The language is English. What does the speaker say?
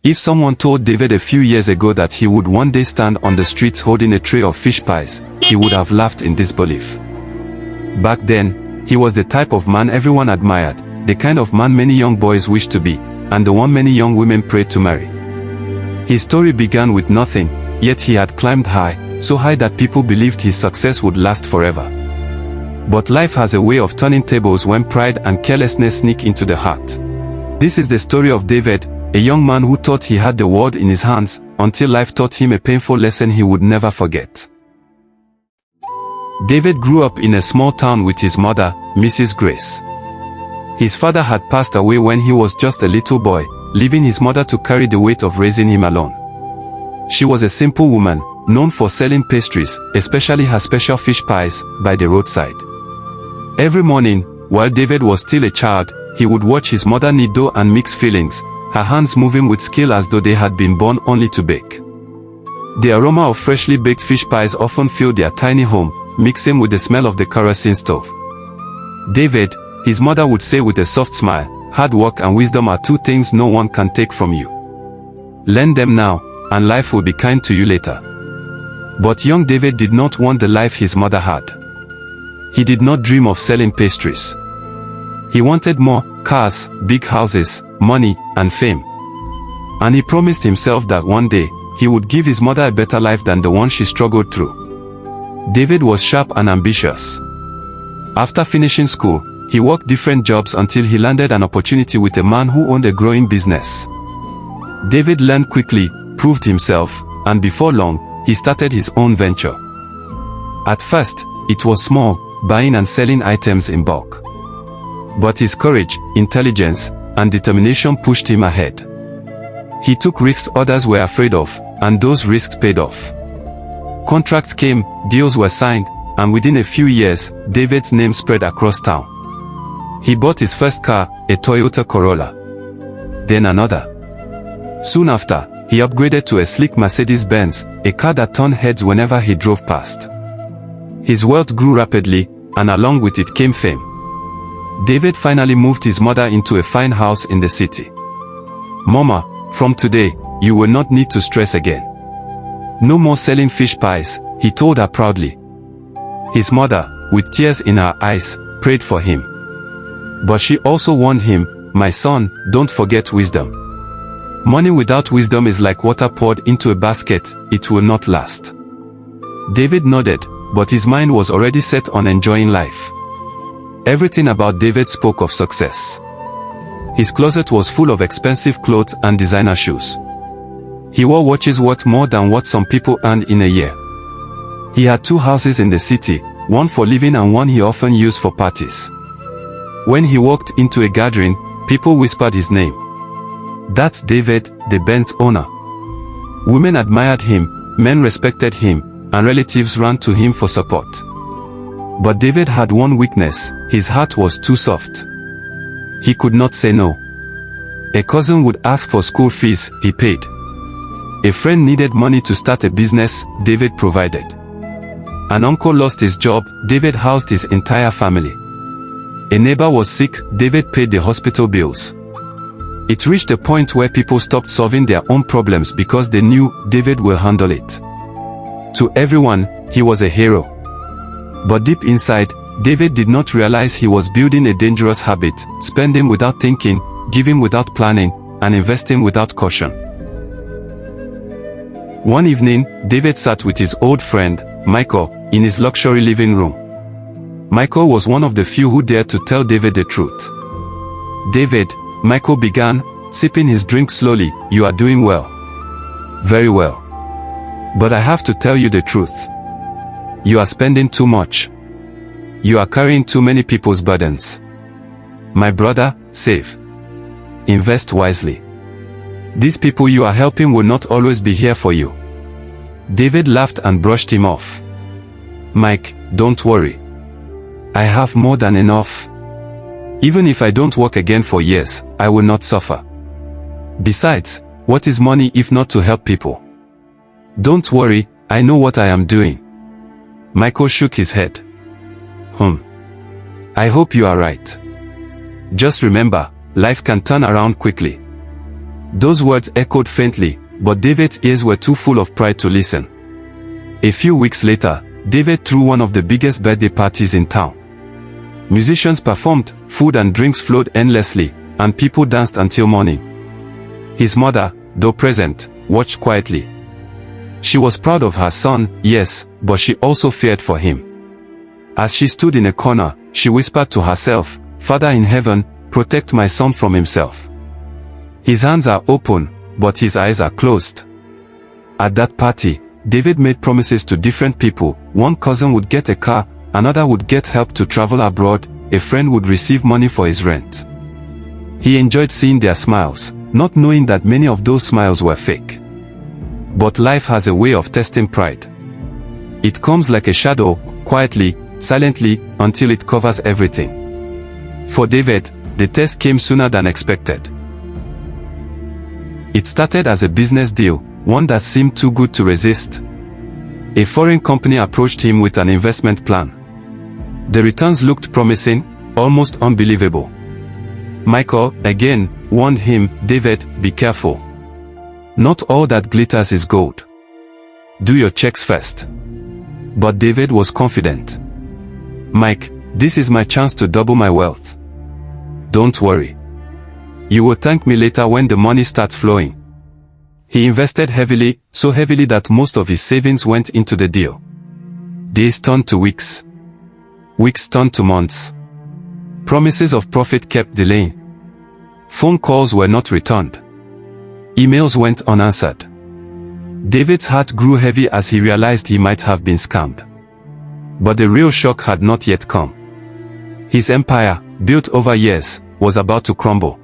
If someone told David a few years ago that he would one day stand on the streets holding a tray of fish pies, he would have laughed in disbelief. Back then, he was the type of man everyone admired, the kind of man many young boys wished to be, and the one many young women prayed to marry. His story began with nothing, yet he had climbed high, so high that people believed his success would last forever. But life has a way of turning tables when pride and carelessness sneak into the heart. This is the story of David, a young man who thought he had the world in his hands, until life taught him a painful lesson he would never forget. David grew up in a small town with his mother, Mrs. Grace. His father had passed away when he was just a little boy, leaving his mother to carry the weight of raising him alone. She was a simple woman, known for selling pastries, especially her special fish pies, by the roadside. Every morning, while David was still a child, he would watch his mother knead dough and mix fillings, her hands moving with skill as though they had been born only to bake. The aroma of freshly baked fish pies often filled their tiny home, mixing with the smell of the kerosene stove. David, his mother would say with a soft smile, hard work and wisdom are two things no one can take from you. Learn them now, and life will be kind to you later. But young David did not want the life his mother had. He did not dream of selling pastries. He wanted more: cars, big houses, money, and fame. And he promised himself that one day, he would give his mother a better life than the one she struggled through. David was sharp and ambitious. After finishing school, he worked different jobs until he landed an opportunity with a man who owned a growing business. David learned quickly, proved himself, and before long, he started his own venture. At first, it was small, buying and selling items in bulk. But his courage, intelligence, and determination pushed him ahead. He took risks others were afraid of, and those risks paid off. Contracts came, deals were signed, and within a few years, David's name spread across town. He bought his first car, a Toyota Corolla. Then another. Soon after, he upgraded to a sleek Mercedes-Benz, a car that turned heads whenever he drove past. His wealth grew rapidly, and along with it came fame. David finally moved his mother into a fine house in the city. "Mama, from today, you will not need to stress again. No more selling fish pies," he told her proudly. His mother, with tears in her eyes, prayed for him. But she also warned him, "My son, don't forget wisdom. Money without wisdom is like water poured into a basket, it will not last." David nodded, but his mind was already set on enjoying life. Everything about David spoke of success. His closet was full of expensive clothes and designer shoes. He wore watches worth more than what some people earned in a year. He had 2 houses in the city, one for living and one he often used for parties. When he walked into a gathering, people whispered his name. "That's David, the Benz owner." Women admired him, men respected him, and relatives ran to him for support. But David had one weakness: his heart was too soft. He could not say no. A cousin would ask for school fees, he paid. A friend needed money to start a business, David provided. An uncle lost his job, David housed his entire family. A neighbor was sick, David paid the hospital bills. It reached a point where people stopped solving their own problems because they knew David will handle it. To everyone, he was a hero. But deep inside, David did not realize he was building a dangerous habit: spending without thinking, giving without planning, and investing without caution. One evening, David sat with his old friend, Michael, in his luxury living room. Michael was one of the few who dared to tell David the truth. "David," Michael began, sipping his drink slowly, "you are doing well. Very well. But I have to tell you the truth. You are spending too much. You are carrying too many people's burdens. My brother, save. Invest wisely. These people you are helping will not always be here for you." David laughed and brushed him off. "Mike, don't worry. I have more than enough. Even if I don't work again for years, I will not suffer. Besides, what is money if not to help people? Don't worry, I know what I am doing." Michael shook his head. I hope you are right. Just remember, life can turn around quickly. Those words echoed faintly, but David's ears were too full of pride to listen. A few weeks later, David threw one of the biggest birthday parties in town. Musicians performed, food and drinks flowed endlessly, and people danced until morning. His mother, though present, watched quietly. She was proud of her son, yes, but she also feared for him. As she stood in a corner, she whispered to herself, "Father in heaven, protect my son from himself. His hands are open, but his eyes are closed." At that party, David made promises to different people. One cousin would get a car, another would get help to travel abroad, a friend would receive money for his rent. He enjoyed seeing their smiles, not knowing that many of those smiles were fake. But life has a way of testing pride. It comes like a shadow, quietly, silently, until it covers everything. For David, the test came sooner than expected. It started as a business deal, one that seemed too good to resist. A foreign company approached him with an investment plan. The returns looked promising, almost unbelievable. Michael, again, warned him, "David, be careful. Not all that glitters is gold. Do your checks first." But David was confident. "Mike, this is my chance to double my wealth. Don't worry. You will thank me later when the money starts flowing." He invested heavily, so heavily that most of his savings went into the deal. Days turned to weeks. Weeks turned to months. Promises of profit kept delaying. Phone calls were not returned. Emails went unanswered. David's heart grew heavy as he realized he might have been scammed. But the real shock had not yet come. His empire, built over years, was about to crumble.